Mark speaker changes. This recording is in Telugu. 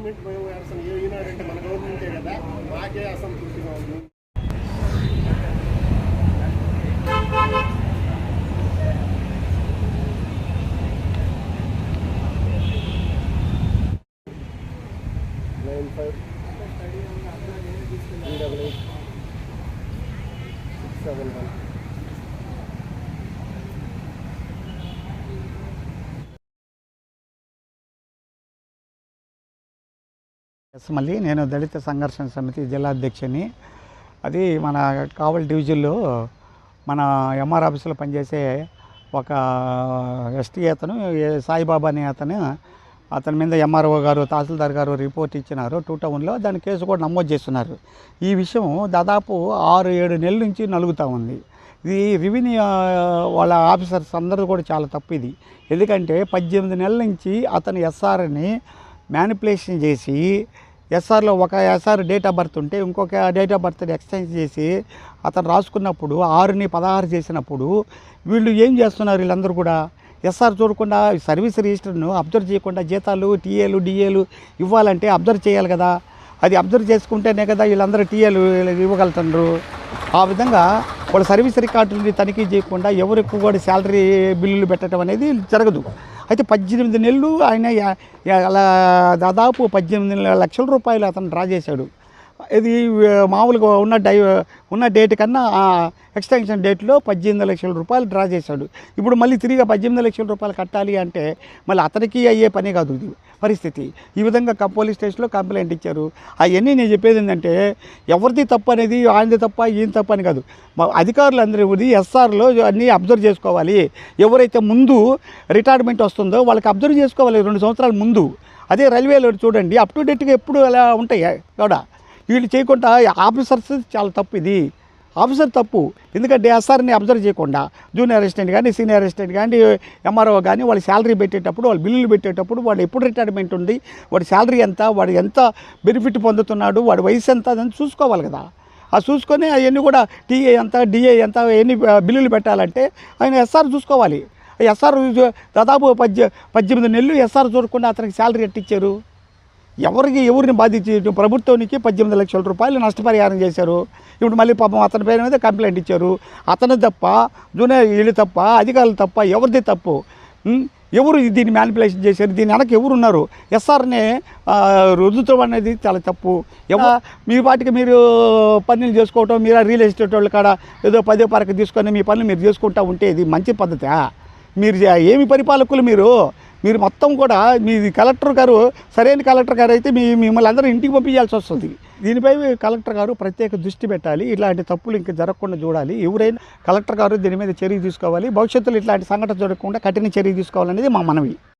Speaker 1: గవర్నమెంట్ మేము అసలు ఈనాడంటే మన గవర్నమెంటే కదా, మాకే అసంతృప్తిగా ఉంది.
Speaker 2: మళ్ళీ నేను దళిత సంఘర్షణ సమితి జిల్లా అధ్యక్షుని. అది మన కావలి డివిజన్లో మన ఎంఆర్ ఆఫీసులో పనిచేసే ఒక ఎస్టీ అతను సాయిబాబా అనే అతని మీద ఎంఆర్ఓ గారు తహసీల్దార్ గారు రిపోర్ట్ ఇచ్చినారు 2 టౌన్లో. దాని కేసు కూడా నమోదు చేస్తున్నారు. ఈ విషయం దాదాపు 6-7 నెలల నుంచి నలుగుతూ ఉంది. ఇది రెవెన్యూ వాళ్ళ ఆఫీసర్స్ అందరూ కూడా చాలా తప్పు ఇది. ఎందుకంటే 18 నెలల నుంచి అతను ఎస్ఆర్ని మ్యానిపులేషన్ చేసి ఎస్ఆర్లో ఒక ఎస్ఆర్ డేట్ ఆఫ్ బర్త్ ఉంటే ఇంకొక డేట్ ఆఫ్ బర్త్ని ఎక్స్చేంజ్ చేసి అతను రాసుకున్నప్పుడు 6ని 16 చేసినప్పుడు వీళ్ళు ఏం చేస్తున్నారు? వీళ్ళందరూ కూడా ఎస్ఆర్ చూడకుండా సర్వీస్ రిజిస్టర్ను అబ్జర్వ్ చేయకుండా జీతాలు టీఏలు డిఏలు ఇవ్వాలంటే అబ్జర్వ్ చేయాలి కదా. అది అబ్జర్వ్ చేసుకుంటేనే కదా వీళ్ళందరూ టీఏలు ఇవ్వగలుగుతున్నారు. ఆ విధంగా వాళ్ళ సర్వీస్ రికార్డులని తనిఖీ చేయకుండా ఎవరు ఎక్కువ కూడా శాలరీ బిల్లులు పెట్టడం అనేది జరగదు. అయితే 18 నెలలు ఆయన అలా దాదాపు 18 లక్షల రూపాయలు అతను డ్రా చేశాడు. ఇది మామూలుగా ఉన్న డేట్ కన్నా ఎక్స్టెన్షన్ డేట్లో 18 లక్షల రూపాయలు డ్రా చేశాడు. ఇప్పుడు మళ్ళీ తిరిగి 18 లక్షల రూపాయలు కట్టాలి అంటే మళ్ళీ అతనికి అయ్యే పని కాదు ఇది పరిస్థితి. ఈ విధంగా పోలీస్ స్టేషన్లో కంప్లైంట్ ఇచ్చారు. అవన్నీ నేను చెప్పేది ఏంటంటే ఎవరిది తప్పు అనేది ఆయనది తప్ప ఈయన తప్ప అని కాదు. అధికారులు అందరూ ఎస్ఆర్లో అన్నీ అబ్జర్వ్ చేసుకోవాలి. ఎవరైతే ముందు రిటైర్మెంట్ వస్తుందో వాళ్ళకి అబ్జర్వ్ చేసుకోవాలి 2 సంవత్సరాల ముందు. అదే రైల్వేలో చూడండి అప్ టు డేట్గా ఎప్పుడు అలా ఉంటాయి కూడా. వీళ్ళు చేయకుండా ఆఫీసర్స్ చాలా తప్పు ఇది. ఆఫీసర్ తప్పు. ఎందుకంటే ఎస్ఆర్ని అబ్జర్వ్ చేయకుండా జూనియర్ అసిస్టెంట్ కానీ సీనియర్ అసిస్టెంట్ కానీ ఎంఆర్ఓ కానీ వాళ్ళు శాలరీ పెట్టేటప్పుడు వాళ్ళు బిల్లులు పెట్టేటప్పుడు వాడు ఎప్పుడు రిటైర్మెంట్ ఉంది, వాడి శాలరీ ఎంత, వాడు ఎంత బెనిఫిట్ పొందుతున్నాడు, వాడి వయసు ఎంత అని చూసుకోవాలి కదా. ఆ చూసుకొని అవన్నీ కూడా టీఏ ఎంత డిఏ ఎంత ఎన్ని బిల్లులు పెట్టాలంటే ఆయన ఎస్ఆర్ చూసుకోవాలి. ఎస్ఆర్ దాదాపు 18 నెలలు ఎస్ఆర్ చూడకుండా అతనికి శాలరీ ఎట్టిచ్చారు? ఎవరిని బాధించి ప్రభుత్వానికి 18 లక్షల రూపాయలు నష్టపరిహారం చేశారు. ఇప్పుడు మళ్ళీ పాపం అతని పేరు మీద కంప్లైంట్ ఇచ్చారు. అతను తప్ప, జూనియర్ వీళ్ళు తప్ప, అధికారులు తప్ప, ఎవరిది తప్పు? ఎవరు దీన్ని మ్యానిపులేషన్ చేశారు? దీని వెనక ఎవరున్నారు? ఎస్ఆర్నే రుజుత్వం అనేది చాలా తప్పు. మీ వాటికి మీరు పనులు చేసుకోవటం, మీరు రియల్ ఎస్టేట్ వాళ్ళు కాడ ఏదో 10 పరకు తీసుకొని మీ పనులు మీరు చేసుకుంటూ ఉంటే ఇది మంచి పద్ధతి? మీరు ఏమి పరిపాలకులు మీరు మొత్తం కూడా మీ కలెక్టర్ గారు సరైన కలెక్టర్ గారు అయితే మిమ్మల్ని అందరూ ఇంటికి పంపించాల్సి వస్తుంది. దీనిపై కలెక్టర్ గారు ప్రత్యేక దృష్టి పెట్టాలి. ఇలాంటి తప్పులు ఇంకా జరగకుండా చూడాలి. ఎవరైనా కలెక్టర్ గారు దీని మీద చర్య తీసుకోవాలి. భవిష్యత్తులో ఇట్లాంటి సంఘటన జరగకుండా కఠిన చర్య తీసుకోవాలనేది మా మనవి.